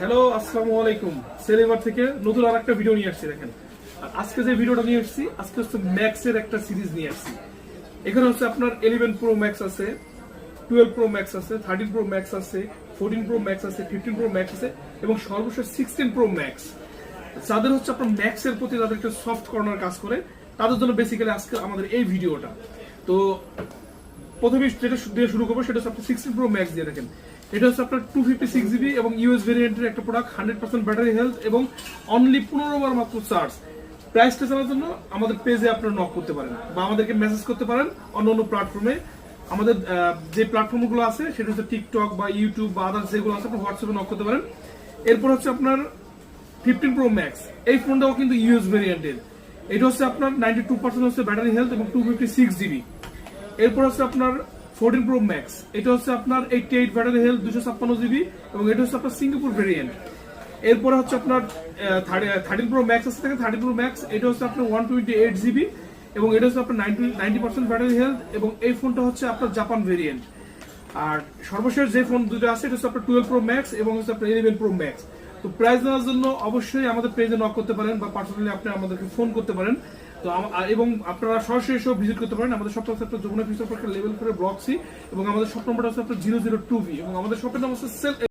Hello, আসসালামু আলাইকুম। সেলেভার থেকে নতুন আর একটা ভিডিও নিয়ে আসছি। দেখেন, আর আজকে যে ভিডিওটা নিয়ে আসছি, আজকে হচ্ছে ম্যাক্সের একটা সিরিজ নিয়ে আসছি। এখানে হচ্ছে আপনার 11 প্রো ম্যাক্স আছে, 12 প্রো ম্যাক্স আছে, 13 প্রো ম্যাক্স আছে, 14 প্রো ম্যাক্স আছে, 15 প্রো ম্যাক্স আছে এবং সর্বশেষ 16 প্রো ম্যাক্স। যাদের হচ্ছে আপনার ম্যাক্সের প্রতি যাদের একটু সফট কর্নার কাজ করে, তাদের জন্য বেসিক্যালি আজকে আমাদের এই ভিডিওটা। তো প্রথমে যেটা দিয়ে শুরু করবো সেটা হচ্ছে আপনার 16 প্রো ম্যাক্স দিয়ে। দেখেন, এটা হচ্ছে আপনার 256 জিবি এবং ইউএস ভেরিয়েন্টের একটা প্রোডাক্ট, 100% ব্যাটারি হেলথ এবং অনলি 15 বার মাত্র চার্জ। প্রাইসটা জানার জন্য আমাদের পেজে আপনারা নক করতে পারেন বা আমাদেরকে মেসেজ করতে পারেন অন্য অন্য প্ল্যাটফর্মে। আমাদের যে প্ল্যাটফর্মগুলো আছে সেটা হচ্ছে টিকটক বা ইউটিউব বা আদার্স যেগুলো আছে আপনি হোয়াটসঅ্যাপে নক করতে পারেন। এরপর হচ্ছে আপনার 15 প্রো ম্যাক্স, এই ফোনটাও কিন্তু ইউএস ভেরিয়েন্টের। এটা হচ্ছে আপনার 92% হচ্ছে ব্যাটারি হেলথ এবং 256 জিবি। এরপর হচ্ছে আপনার 14 প্রো ম্যাক্স, এটা হচ্ছে আপনার 88 ব্যাটারি হেলথ, 256 জিবি এবং এটা হচ্ছে আপনার সিঙ্গাপুর ভেরিয়েন্ট। এরপরে হচ্ছে আপনার 13 প্রো ম্যাক্স আছে, 13 প্রো ম্যাক্স, এটা হচ্ছে আপনার 128 জিবি এবং এটা হচ্ছে আপনার 90% ব্যাটারি হেলথ এবং এই ফোনটা হচ্ছে আপনার জাপান ভেরিয়েন্ট। আর সর্বশেষ যে ফোন দুটো আছে এটা হচ্ছে আপনার 12 প্রো ম্যাক্স এবং হচ্ছে আপনার 11 প্রো ম্যাক্স। তো প্রাইস দেওয়ার জন্য অবশ্যই আমাদের পেজে নক করতে পারেন বা পার্সোনালি আপনি আমাদেরকে ফোন করতে পারেন। তো এবং আপনারা সরাসরি এসেও ভিজিট করতে পারেন। আমাদের শপটা হচ্ছে আপনার যমুনা ফিউচার পার্কের লেভেল 4 ব্লক সি এবং আমাদের শপ নম্বরটা হচ্ছে আপনার 002B এবং আমাদের শপের নাম হচ্ছে সেল